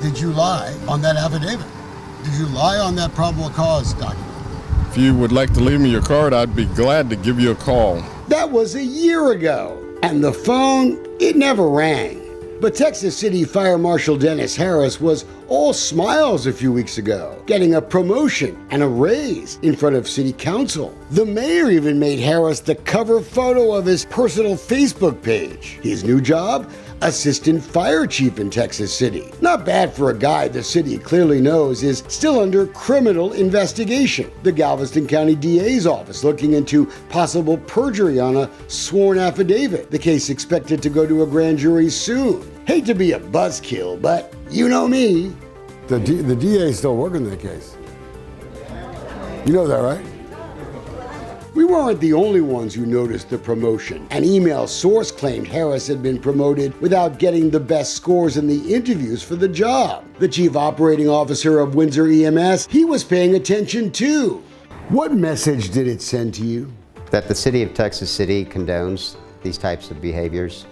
Did you lie on that affidavit? Did you lie on that probable cause document? If you would like to leave me your card, I'd be glad to give you a call. That was a year ago, and the phone, it never rang. But Texas City Fire Marshal Dennis Harris was all smiles a few weeks ago, getting a promotion and a raise in front of City Council. The mayor even made Harris the cover photo of his personal Facebook page. His new job? Assistant Fire Chief in Texas City. Not bad for a guy the city clearly knows is still under criminal investigation. The Galveston County DA's office looking into possible perjury on a sworn affidavit. The case expected to go to a grand jury soon. Hate to be a buzzkill, but you know me. The DA is still working that case. You know that, right? We weren't the only ones who noticed the promotion. An email source claimed Harris had been promoted without getting the best scores in the interviews for the job. The chief operating officer of Windsor EMS, he was paying attention too. What message did it send to you? That the city of Texas City condones these types of behaviors.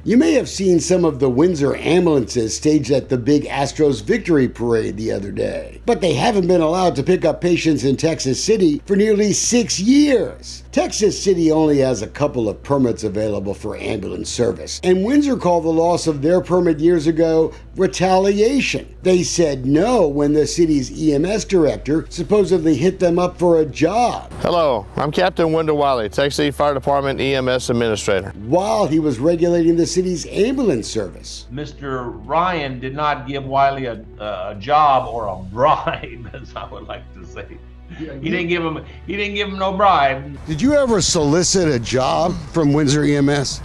You may have seen some of the Windsor ambulances staged at the big Astros victory parade the other day. But they haven't been allowed to pick up patients in Texas City for nearly 6 years. Texas City only has a couple of permits available for ambulance service, and Windsor called the loss of their permit years ago retaliation. They said no when the city's EMS director supposedly hit them up for a job. Hello, I'm Captain Wendell Wiley, Texas City Fire Department EMS Administrator. While he was regulating the city's ambulance service. Mr. Ryan did not give Wiley a job or a bribe, as I would like to say. He didn't give him no bribe. Did you ever solicit a job from Windsor EMS?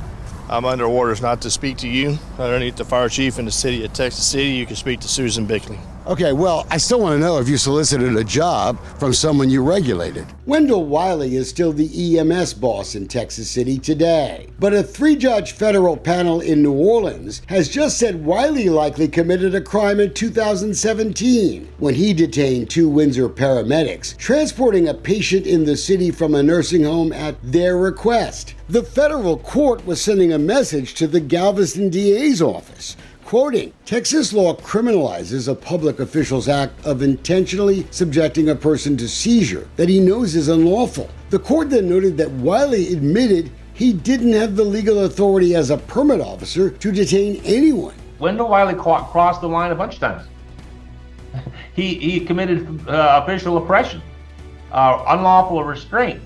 I'm under orders not to speak to you. Underneath the fire chief in the city of Texas City, you can speak to Susan Bickley. Okay, well, I still want to know if you solicited a job from someone you regulated. Wendell Wiley is still the EMS boss in Texas City today. But a 3-judge federal panel in New Orleans has just said Wiley likely committed a crime in 2017 when he detained 2 Windsor paramedics transporting a patient in the city from a nursing home at their request. The federal court was sending a message to the Galveston DA's office. Quoting, Texas law criminalizes a public official's act of intentionally subjecting a person to seizure that he knows is unlawful. The court then noted that Wiley admitted he didn't have the legal authority as a permit officer to detain anyone. Wendell Wiley crossed the line a bunch of times. He committed official oppression, unlawful restraint.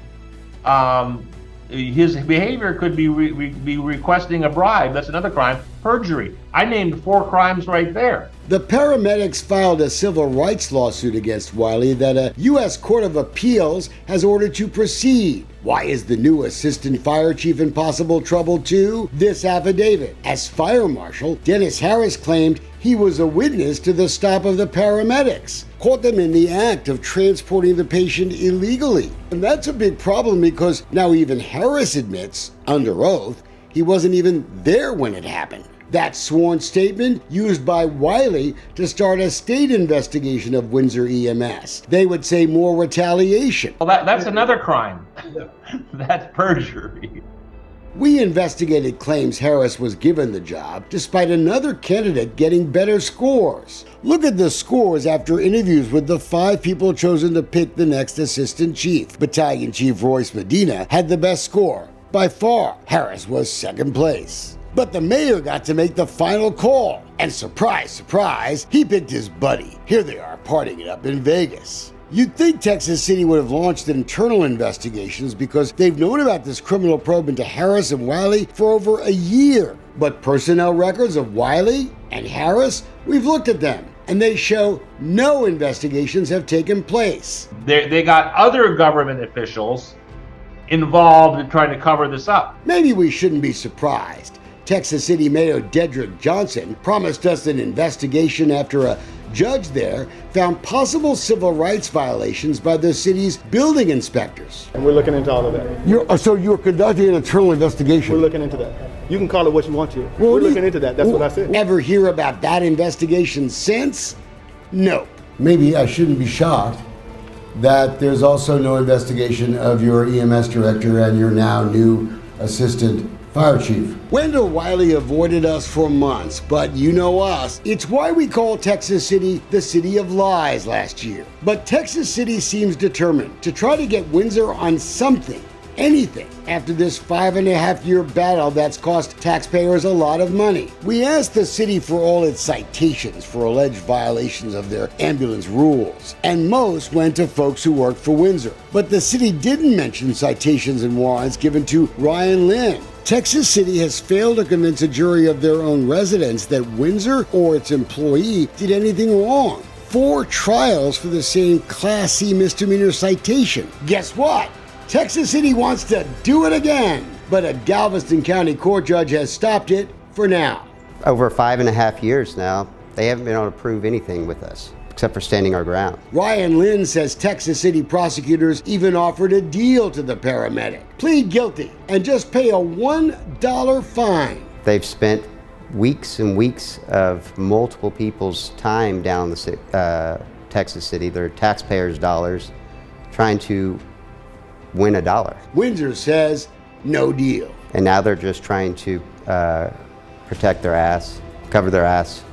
His behavior could be requesting a bribe. That's another crime. Perjury. I named 4 crimes right there. The paramedics filed a civil rights lawsuit against Wiley that a U.S. Court of Appeals has ordered to proceed. Why is the new assistant fire chief in possible trouble too? This affidavit. As fire marshal, Dennis Harris claimed he was a witness to the stop of the paramedics, caught them in the act of transporting the patient illegally. And that's a big problem because now even Harris admits, under oath, he wasn't even there when it happened. That sworn statement used by Wiley to start a state investigation of Windsor EMS. They would say more retaliation. Well, that's another crime. That's perjury. We investigated claims Harris was given the job despite another candidate getting better scores. Look at the scores after interviews with the 5 people chosen to pick the next assistant chief. Battalion Chief Royce Medina had the best score. By far, Harris was second place. But the mayor got to make the final call. And surprise, surprise, he picked his buddy. Here they are partying it up in Vegas. You'd think Texas City would have launched internal investigations because they've known about this criminal probe into Harris and Wiley for over a year. But personnel records of Wiley and Harris, we've looked at them, and they show no investigations have taken place. They got other government officials involved in trying to cover this up. Maybe we shouldn't be surprised. Texas City Mayor Dedrick Johnson promised us an investigation after a judge there found possible civil rights violations by the city's building inspectors. And we're looking into all of that. So you're conducting an internal investigation? We're looking into that. You can call it what you want to. Well, we're looking into that. That's what I said. Ever hear about that investigation since? No. Maybe I shouldn't be shocked that there's also no investigation of your EMS director and your now new Assistant Fire Chief. Wendell Wiley avoided us for months, but you know us. It's why we called Texas City the City of Lies last year. But Texas City seems determined to try to get Windsor on something, anything, after this 5.5-year battle that's cost taxpayers a lot of money. We asked the city for all its citations for alleged violations of their ambulance rules, and most went to folks who worked for Windsor. But the city didn't mention citations and warrants given to Ryan Lynn. Texas City has failed to convince a jury of their own residents that Windsor or its employee did anything wrong. 4 trials for the same Class C misdemeanor citation. Guess what? Texas City wants to do it again, but a Galveston County court judge has stopped it for now. Over 5.5 years now, they haven't been able to prove anything with us, except for standing our ground. Ryan Lynn says Texas City prosecutors even offered a deal to the paramedic. Plead guilty and just pay a $1 fine. They've spent weeks and weeks of multiple people's time down the Texas City, their taxpayers' dollars, trying to win $1. Windsor says no deal. And now they're just trying to protect their ass, cover their ass.